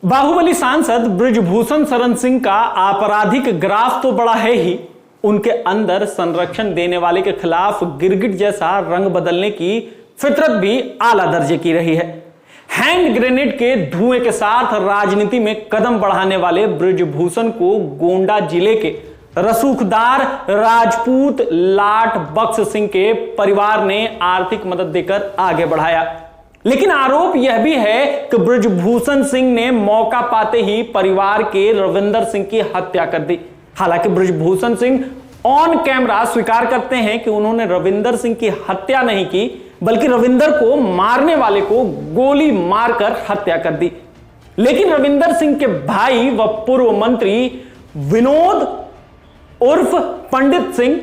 बाहुबली सांसद बृजभूषण शरण सिंह का आपराधिक ग्राफ तो बड़ा है ही, उनके अंदर संरक्षण देने वाले के खिलाफ गिरगिट जैसा रंग बदलने की फितरत भी आला दर्जे की रही है। हैंड ग्रेनेड के धुएं के साथ राजनीति में कदम बढ़ाने वाले बृजभूषण को गोंडा जिले के रसूखदार राजपूत लाट बख्श सिंह के परिवार ने आर्थिक मदद देकर आगे बढ़ाया। लेकिन आरोप यह भी है कि बृजभूषण सिंह ने मौका पाते ही परिवार के रविंदर सिंह की हत्या कर दी। हालांकि बृजभूषण सिंह ऑन कैमरा स्वीकार करते हैं कि उन्होंने रविंदर सिंह की हत्या नहीं की, बल्कि रविंदर को मारने वाले को गोली मारकर हत्या कर दी। लेकिन रविंदर सिंह के भाई व पूर्व मंत्री विनोद उर्फ पंडित सिंह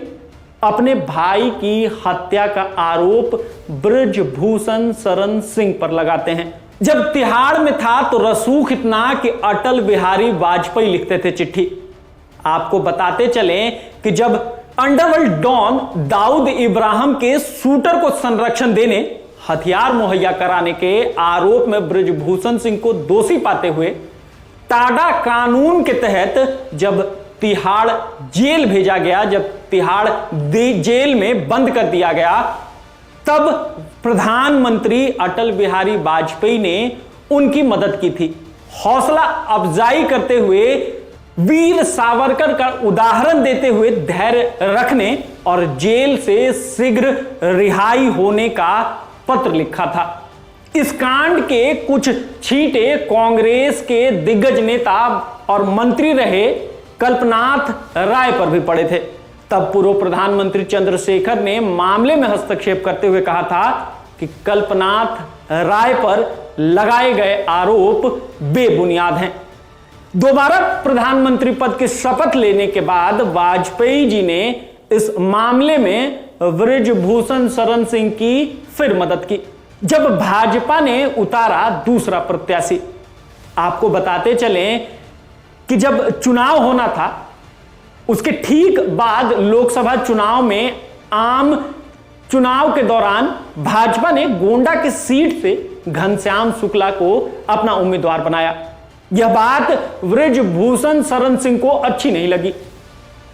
अपने भाई की हत्या का आरोप बृजभूषण शरण सिंह पर लगाते हैं। जब तिहाड़ में था तो रसूख इतना कि अटल बिहारी वाजपेयी लिखते थे चिट्ठी। आपको बताते चलें कि जब अंडरवर्ल्ड डॉन दाऊद इब्राहिम के शूटर को संरक्षण देने, हथियार मुहैया कराने के आरोप में बृजभूषण सिंह को दोषी पाते हुए टाडा कानून के तहत जब तिहाड़ जेल भेजा गया, जब तिहाड़ जेल में बंद कर दिया गया, तब प्रधानमंत्री अटल बिहारी वाजपेयी ने उनकी मदद की थी। हौसला अफजाई करते हुए, वीर सावरकर का उदाहरण देते हुए धैर्य रखने और जेल से शीघ्र रिहाई होने का पत्र लिखा था। इस कांड के कुछ छींटे कांग्रेस के दिग्गज नेता और मंत्री रहे कल्पनाथ राय पर भी पड़े थे। तब पूर्व प्रधानमंत्री चंद्रशेखर ने मामले में हस्तक्षेप करते हुए कहा था कि कल्पनाथ राय पर लगाए गए आरोप बेबुनियाद हैं। दोबारा प्रधानमंत्री पद की शपथ लेने के बाद वाजपेयी जी ने इस मामले में बृजभूषण शरण सिंह की फिर मदद की, जब भाजपा ने उतारा दूसरा प्रत्याशी। आपको बताते चलें कि जब चुनाव होना था, उसके ठीक बाद लोकसभा चुनाव में आम चुनाव के दौरान भाजपा ने गोंडा की सीट से घनश्याम शुक्ला को अपना उम्मीदवार बनाया। यह बात बृजभूषण शरण सिंह को अच्छी नहीं लगी।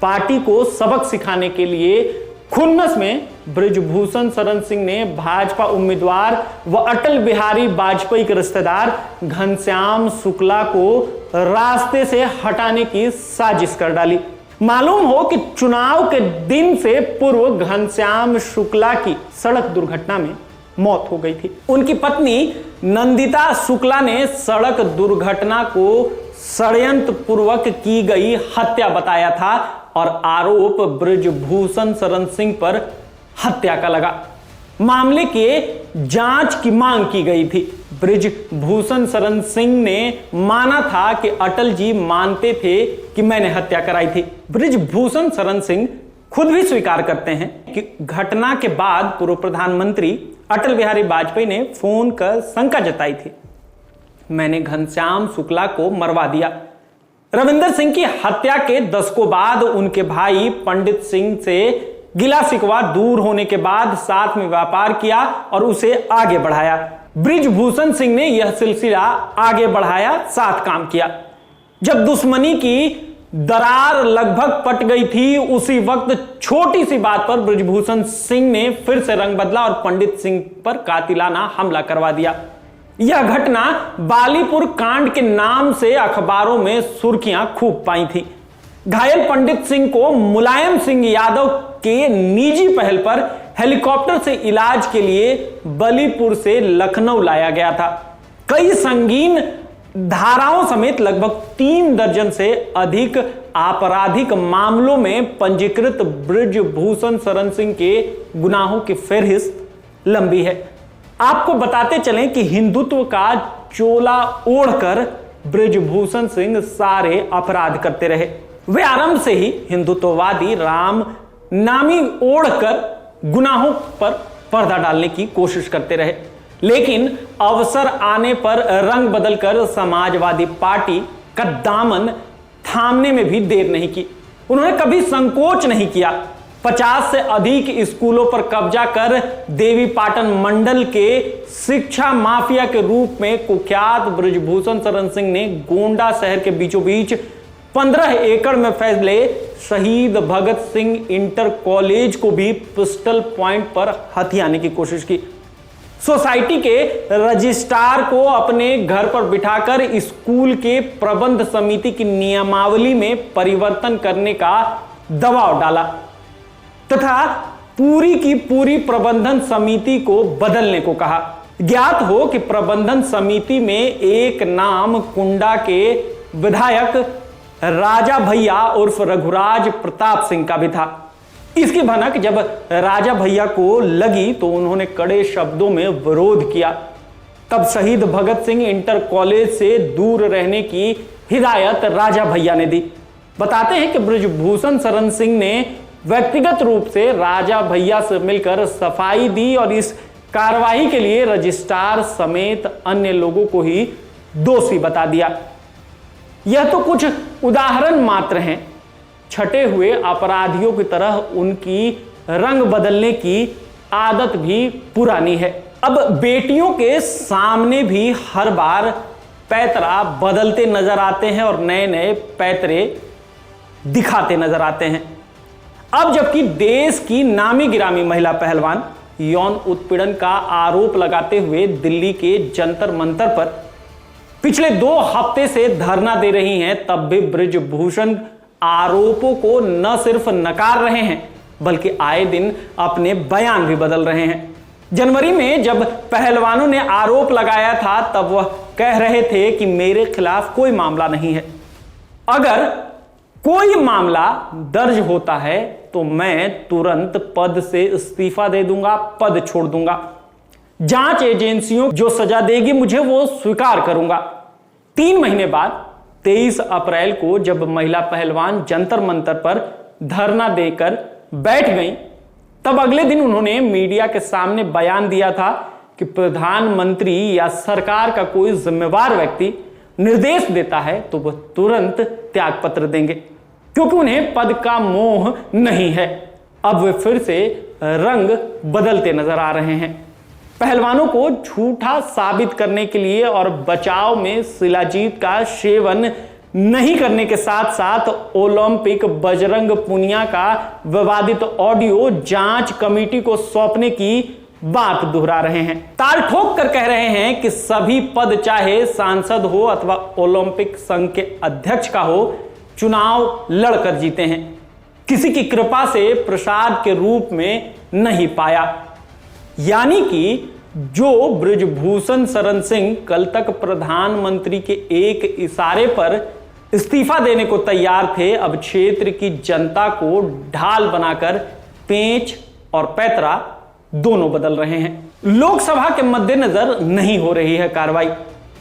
पार्टी को सबक सिखाने के लिए खुन्नस में बृजभूषण शरण सिंह ने भाजपा उम्मीदवार व अटल बिहारी वाजपेयी के रिश्तेदार घनश्याम शुक्ला को रास्ते से हटाने की साजिश कर डाली। मालूम हो कि चुनाव के दिन से पूर्व घनश्याम शुक्ला की सड़क दुर्घटना में मौत हो गई थी। उनकी पत्नी नंदिता शुक्ला ने सड़क दुर्घटना को षड्यंत्र पूर्वक की गई हत्या बताया था और आरोप बृजभूषण शरण सिंह पर हत्या का लगा। मामले के जांच की मांग की गई थी। बृजभूषण शरण सिंह ने माना था कि अटल जी मानते थे कि मैंने हत्या कराई थी। बृजभूषण शरण सिंह खुद भी स्वीकार करते हैं कि घटना के बाद पूर्व प्रधानमंत्री अटल बिहारी वाजपेयी ने फोन कर शंका जताई थी, मैंने घनश्याम शुक्ला को मरवा दिया। रविंदर सिंह की हत्या के दशकों बाद उनके भाई पंडित सिंह से गिला शिकवा दूर होने के बाद साथ में व्यापार किया और उसे आगे बढ़ाया। बृजभूषण सिंह ने यह सिलसिला आगे बढ़ाया, साथ काम किया। जब दुश्मनी की दरार लगभग पट गई थी, उसी वक्त छोटी सी बात पर बृजभूषण सिंह ने फिर से रंग बदला और पंडित सिंह पर कातिलाना हमला करवा दिया। यह घटना बालीपुर कांड के नाम से अखबारों में सुर्खियां खूब पाई थी। घायल पंडित सिंह को मुलायम सिंह यादव के निजी पहल पर हेलीकॉप्टर से इलाज के लिए बालीपुर से लखनऊ लाया गया था। कई संगीन धाराओं समेत लगभग 3 दर्जन से अधिक आपराधिक मामलों में पंजीकृत बृजभूषण शरण सिंह के गुनाहों की फहरिस्त लंबी है। आपको बताते चलें कि हिंदुत्व का चोला ओढ़कर बृजभूषण सिंह सारे अपराध करते रहे। वे आरंभ से ही हिंदुत्ववादी राम नामी ओढ़कर गुनाहों पर पर्दा डालने की कोशिश करते रहे, लेकिन अवसर आने पर रंग बदलकर समाजवादी पार्टी का दामन थामने में भी देर नहीं की। उन्होंने कभी संकोच नहीं किया। 50 से अधिक स्कूलों पर कब्जा कर देवीपाटन मंडल के शिक्षा माफिया के रूप में कुख्यात बृजभूषण शरण सिंह ने गोंडा शहर के बीचों बीच 15 एकड़ में फैले शहीद भगत सिंह इंटर कॉलेज को भी पिस्टल पॉइंट पर हथियाने की कोशिश की। सोसाइटी के रजिस्ट्रार को अपने घर पर बिठाकर स्कूल के प्रबंध समिति की नियमावली में परिवर्तन करने का दबाव डाला तथा पूरी की पूरी प्रबंधन समिति को बदलने को कहा। ज्ञात हो कि प्रबंधन समिति में एक नाम कुंडा के विधायक राजा भैया उर्फ रघुराज प्रताप सिंह का भी था। इसकी भनक जब राजा भैया को लगी तो उन्होंने कड़े शब्दों में विरोध किया। तब शहीद भगत सिंह इंटर कॉलेज से दूर रहने की हिदायत राजा भैया ने दी। बताते हैं कि बृजभूषण शरण सिंह ने व्यक्तिगत रूप से राजा भैया से मिलकर सफाई दी और इस कार्रवाई के लिए रजिस्ट्रार समेत अन्य लोगों को ही दोषी बता दिया। यह तो कुछ उदाहरण मात्र हैं। छटे हुए अपराधियों की तरह उनकी रंग बदलने की आदत भी पुरानी है। अब बेटियों के सामने भी हर बार पैतरा बदलते नजर आते हैं और नए नए पैतरे दिखाते नजर आते हैं। अब जबकि देश की नामी गिरामी महिला पहलवान यौन उत्पीड़न का आरोप लगाते हुए दिल्ली के जंतर मंतर पर पिछले 2 हफ्ते से धरना दे रही हैं, तब भी बृजभूषण आरोपों को न सिर्फ नकार रहे हैं बल्कि आए दिन अपने बयान भी बदल रहे हैं। जनवरी में जब पहलवानों ने आरोप लगाया था तब वह कह रहे थे कि मेरे खिलाफ कोई मामला नहीं है, अगर कोई मामला दर्ज होता है तो मैं तुरंत पद से इस्तीफा दे दूंगा, पद छोड़ दूंगा। जांच एजेंसियों जो सजा देगी मुझे वो स्वीकार करूंगा। 3 महीने बाद 23 अप्रैल को जब महिला पहलवान जंतर मंतर पर धरना देकर बैठ गईं, तब अगले दिन उन्होंने मीडिया के सामने बयान दिया था कि प्रधानमंत्री या सरकार का कोई जिम्मेवार व्यक्ति निर्देश देता है तो वह तुरंत त्यागपत्र देंगे, क्योंकि उन्हें पद का मोह नहीं है। अब वे फिर से रंग बदलते नजर आ रहे हैं। पहलवानों को झूठा साबित करने के लिए और बचाव में शिलाजीत का सेवन नहीं करने के साथ साथ ओलंपिक बजरंग पुनिया का विवादित ऑडियो जांच कमेटी को सौंपने की बात दोहरा रहे हैं। ताल ठोक कर कह रहे हैं कि सभी पद चाहे सांसद हो अथवा ओलंपिक संघ के अध्यक्ष का हो, चुनाव लड़कर जीते हैं, किसी की कृपा से प्रसाद के रूप में नहीं पाया। यानी कि जो बृजभूषण शरण सिंह कल तक प्रधानमंत्री के एक इशारे पर इस्तीफा देने को तैयार थे, अब क्षेत्र की जनता को ढाल बनाकर पेंच और पैतरा दोनों बदल रहे हैं। लोकसभा के मद्देनजर नहीं हो रही है कार्रवाई।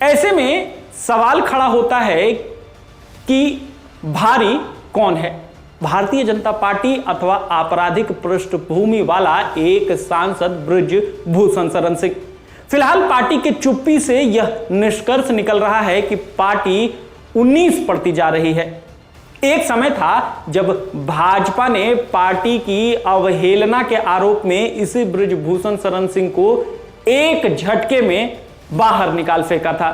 ऐसे में सवाल खड़ा होता है कि भारी कौन है, भारतीय जनता पार्टी अथवा आपराधिक पृष्ठभूमि वाला एक सांसद बृजभूषण शरण सिंह। फिलहाल पार्टी के चुप्पी से यह निष्कर्ष निकल रहा है कि पार्टी 19 पड़ती जा रही है। एक समय था जब भाजपा ने पार्टी की अवहेलना के आरोप में इसी बृजभूषण शरण सिंह को एक झटके में बाहर निकाल फेंका था।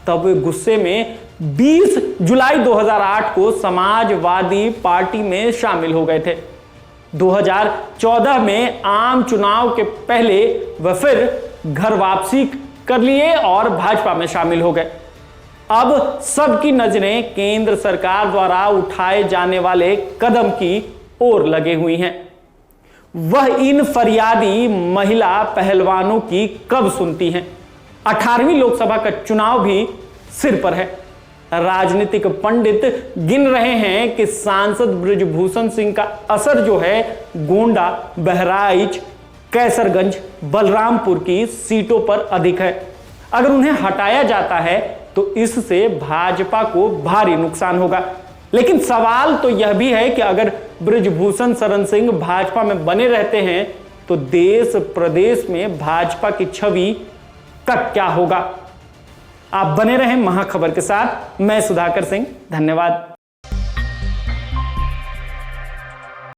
तब वे गुस्से में 20 जुलाई 2008 को समाजवादी पार्टी में शामिल हो गए थे। 2014 में आम चुनाव के पहले वह फिर घर वापसी कर लिए और भाजपा में शामिल हो गए। अब सबकी नजरें केंद्र सरकार द्वारा उठाए जाने वाले कदम की ओर लगे हुई हैं। वह इन फरियादी महिला पहलवानों की कब सुनती हैं। 18वीं लोकसभा का चुनाव भी सिर पर है। राजनीतिक पंडित गिन रहे हैं कि सांसद बृजभूषण सिंह का असर जो है गोंडा, बहराइच, कैसरगंज, बलरामपुर की सीटों पर अधिक है। अगर उन्हें हटाया जाता है तो इससे भाजपा को भारी नुकसान होगा। लेकिन सवाल तो यह भी है कि अगर बृजभूषण शरण सिंह भाजपा में बने रहते हैं तो देश प्रदेश में भाजपा की छवि का क्या होगा। आप बने रहें महाखबर के साथ। मैं सुधाकर सिंह, धन्यवाद।